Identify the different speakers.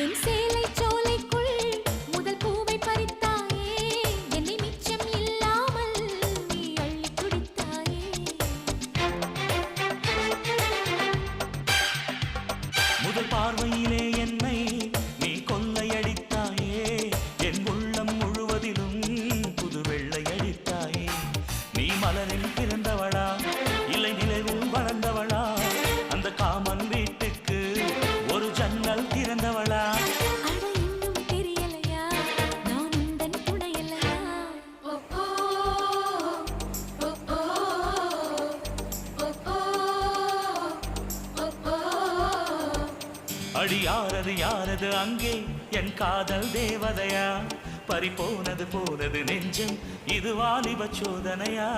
Speaker 1: என் சேலை சோலைக்குள் முதல் பூவை பறித்தாயே, என்னை மிச்சம் இல்லாமல் நீ அள்ளி குடித்தாயே.
Speaker 2: முதல் பார்வையிலே என்னை நீ கொள்ளையடித்தாயே, என் உள்ளம் முழுவதிலும் புது வெள்ளை அடித்தாயே. நீ மலரில் பிறந்தவளா இல்லை நிலவில் வளர்ந்தவளா, அந்த காமன் வீட்டுக்கு ஒரு ஜன்னல் திறந்தவளா?
Speaker 1: அட இன்னும் தெரியலையா நான் உந்தன் துணையல்லையா?
Speaker 2: அடி யாரது யாரது அங்கே என் காதல் தேவதையா? பறிபோனது போனது நெஞ்சம், இது வாலிப சோதனையா?